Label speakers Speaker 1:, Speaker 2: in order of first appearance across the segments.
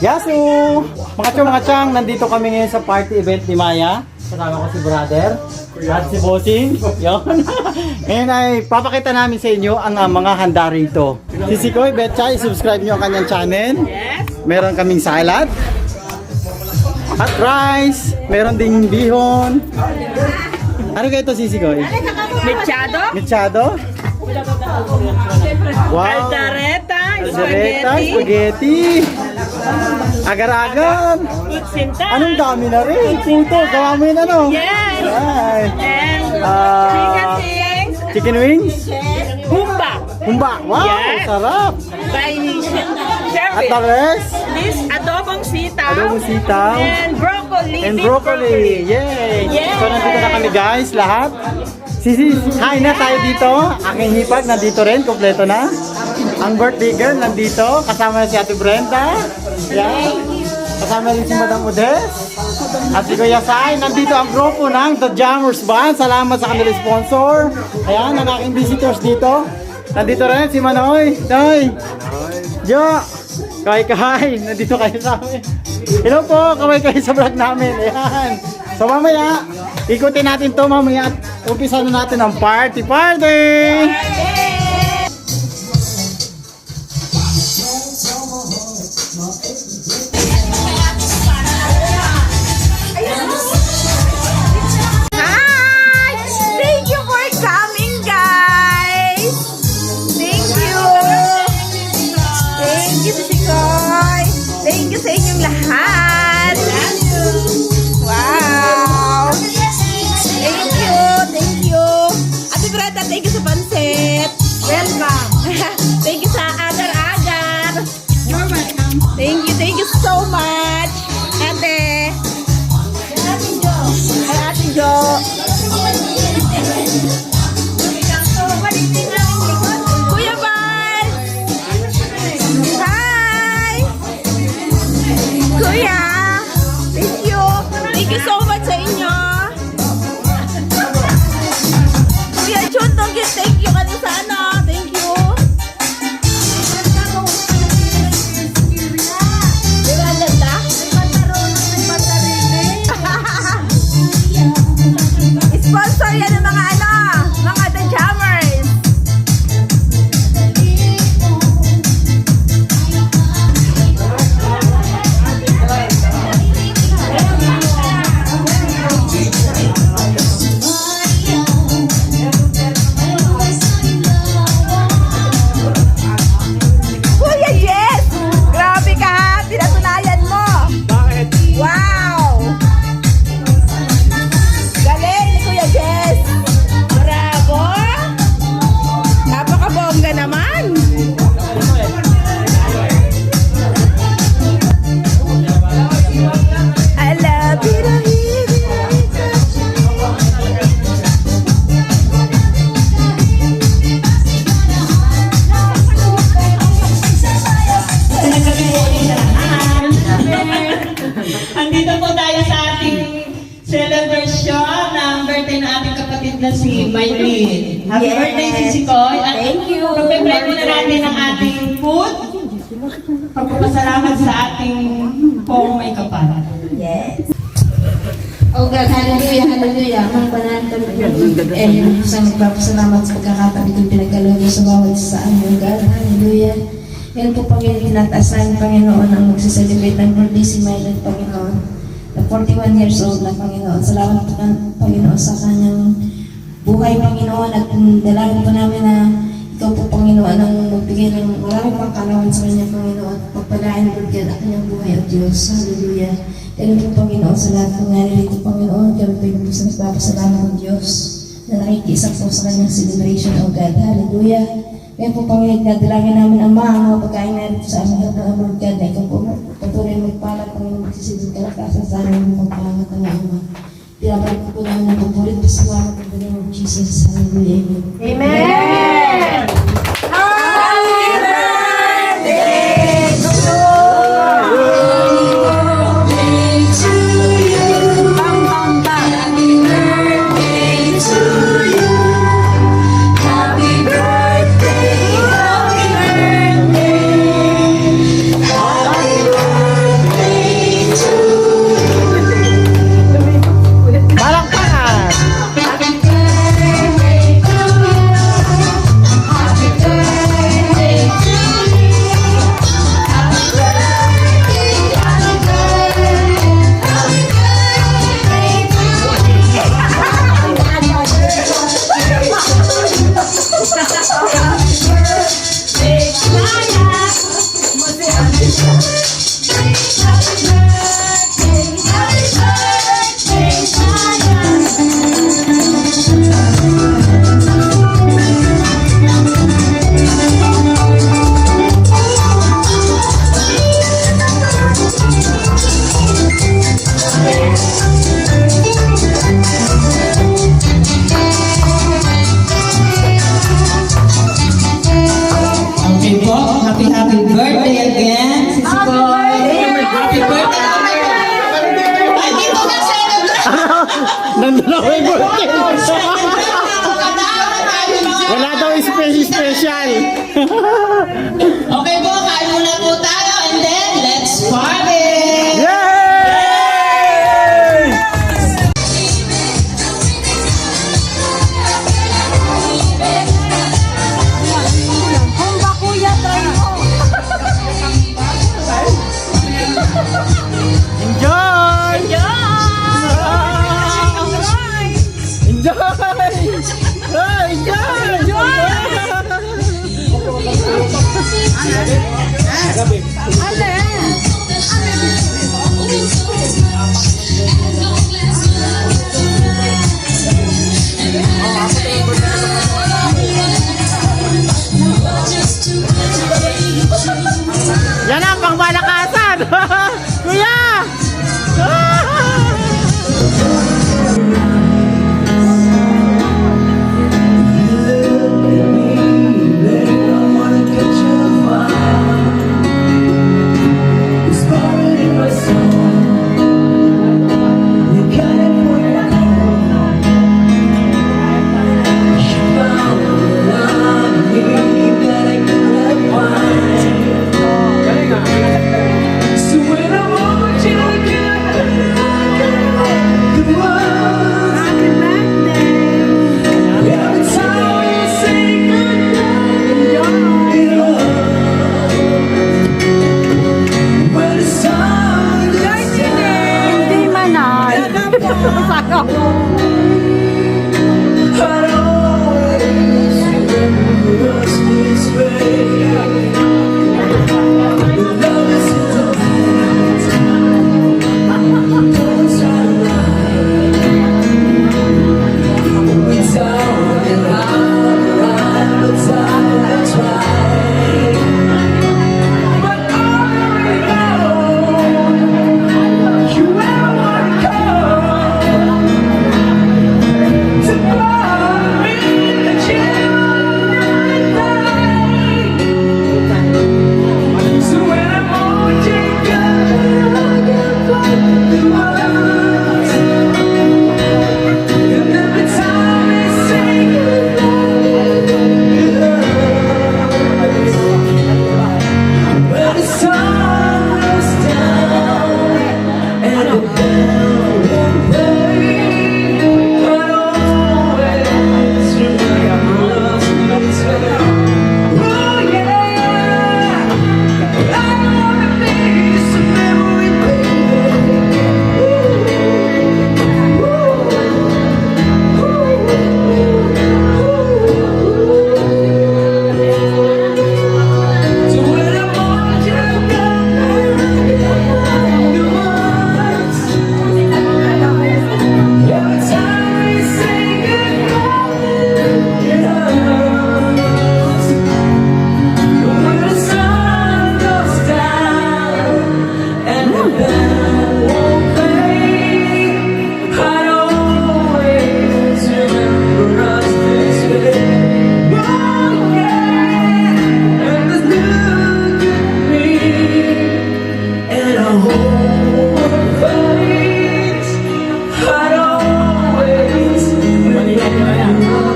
Speaker 1: Yasu! Mga chang, nandito kami ngayon sa party event ni Maya. Kasama ko si brother at si Bossing. Yun. Ngayon ay papakita namin sa inyo ang mga handa rito. Si Sikoy, Betcha, i-subscribe nyo ang kanyang channel. Meron kaming salad at rice. Meron ding bihon. Ano kayo ito, si Sikoy?
Speaker 2: Mechado,
Speaker 1: Mechado? Wow!
Speaker 2: caldereta,
Speaker 1: Spaghetti! Agar-agar!
Speaker 2: kutsinta,
Speaker 1: Anong dami na rin? Puto, gawa mo yun ano?
Speaker 2: yes,
Speaker 1: Ay.
Speaker 2: and chicken wings,
Speaker 1: Chicken wings?
Speaker 2: humba,
Speaker 1: Humba! Wow!
Speaker 2: Yes.
Speaker 1: Sarap!
Speaker 2: by
Speaker 1: At the
Speaker 2: Sherwin.
Speaker 1: rest?
Speaker 2: This adobong sitaw,
Speaker 1: Adobong sitaw.
Speaker 2: and broccoli,
Speaker 1: And
Speaker 2: beef
Speaker 1: broccoli! Yay!
Speaker 2: Yes.
Speaker 1: So nandito na kami guys, lahat. Hi na tayo dito. Aking hipag nandito rin, kompleto na. Ang birthday girl nandito. Kasama na si Ate Brenda. Yan. Kasama rin si Madam Odes. At si Kuya Sai. Nandito ang grupo ng The Jammers Band. Salamat sa kanilang sponsor. Ayan, ang aking visitors dito. Nandito rin si Manoy. Noy. Jo. Kaway-kaway. Nandito kayo sa amin. Hello po. Kaway-kaway sa vlog namin. Ayan. So mamaya, ikutin natin to mamaya at umpisa na natin ang party!
Speaker 2: Hi! Thank you for coming, guys! Thank you! Thank you, Sikoy! Thank you sa inyong lahat! Wow! Thank you! Thank you! Ate Brenda, thank you sa pansit! Welcome! Thank you sa agar-agar! You're welcome! Thank you so much! Ate! Ay, Ate Jo! Kuya Bal! Hi! Kuya! Thank you! Thank you so much sa inyo! Kuya Jun, thank you ka din sa ano! Thank you! Di ba ang ganda? Sponsor yan ng mga ano, mga The Jammers. Kuya Jess, grabe ka ha, pinatunayan mo.
Speaker 1: Bakit?
Speaker 2: Wow! Galing ni Kuya Jess! Bravo! Napakabongga naman! I love you,
Speaker 3: Andito po tayo sa ating celebration ng birthday ng ating kapatid na si Maylene. Happy
Speaker 2: Yes.
Speaker 3: birthday, Sisi Koy. At
Speaker 2: Thank you.
Speaker 3: pagpe-pray muna natin ang ating food. Pagpapasalamat sa ating pong may kapal.
Speaker 2: Yes.
Speaker 4: Oh God, hallelujah, hallelujah. Ang banal kami. Sa magpapasalamat sa pagkakataon itong pinagkaloob sa bawat isa sa amin, oh God. Hallelujah. Yan po, Panginoon, tinataas namin, Panginoon, ang magsiselebrate ng birthday si Mylan, Panginoon. Na 41 years old na, Panginoon. Salamat po, Panginoon, sa kanyang buhay, Panginoon. At dalangin po namin na ikaw po, Panginoon, ang magbigay ng maraming pangkalawan sa kanya, Panginoon. Pagpalain, Lord God, ang kanyang buhay, O Diyos. Hallelujah. Yan po, Panginoon, sa lahat ng naririto, Panginoon. Kami po yung sa nagpapasalamat ng Diyos na nakikisa po sa kanyang celebration, O God. Hallelujah. Kaya po, Panginoon, nadalangin namin ang mga pagkain na rin sa aming ng Lord God, na ikaw po patuloy magpalat, Panginoon, magsisilid kalakasan sa aming magpalangat ng Ama. Pinabalik po namin ang papulit po sa mga in the name of Jesus. Hallelujah.
Speaker 2: Amen! Happy birthday to you! Bang, bang, bang! Happy birthday to you! Happy birthday, happy birthday, happy birthday.
Speaker 3: Okay po, kain muna po tayo and then let's party!
Speaker 1: Yay!
Speaker 2: Humba kuya, try mo.
Speaker 1: Enjoy! Yan ang pangmalakasan! Kuya!
Speaker 2: Hindi manay.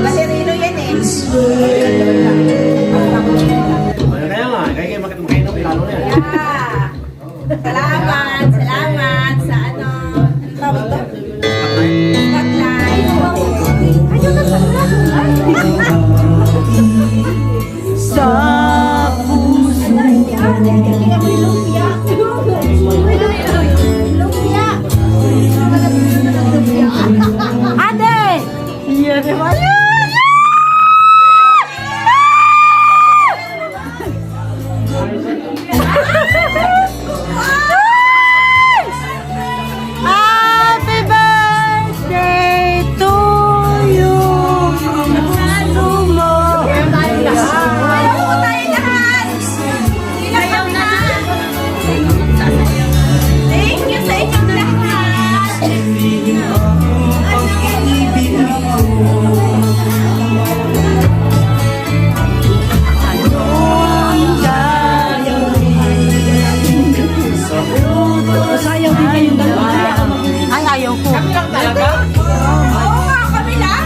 Speaker 2: Balerino yan eh. Yeah. Salamat sa ano. Tawag to? Spotlight. Ayun na sa puso. Lumpia. Ate! Iya, di ba? Happy birthday to you. Ano mo? Ayaw ko tayo lahat. Ayaw na. Thank you sa inyong lahat. Sayaw din kayong dalawa. Ay, ayaw ko. Kami lang talaga? Oo nga, kami lang.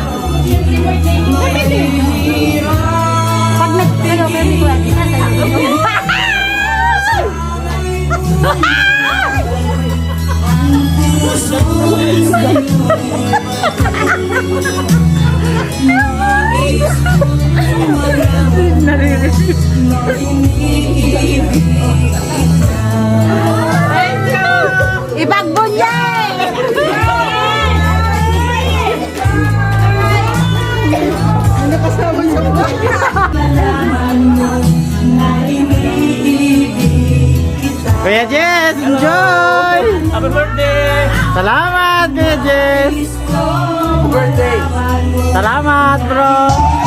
Speaker 2: Kami din. Pag nag-pero Ipagbunyay! Ano kasama sa
Speaker 1: Kuya Jess, enjoy!
Speaker 5: Happy birthday!
Speaker 1: Salamat, Kuya Jess!
Speaker 5: Happy birthday!
Speaker 1: Salamat, bro!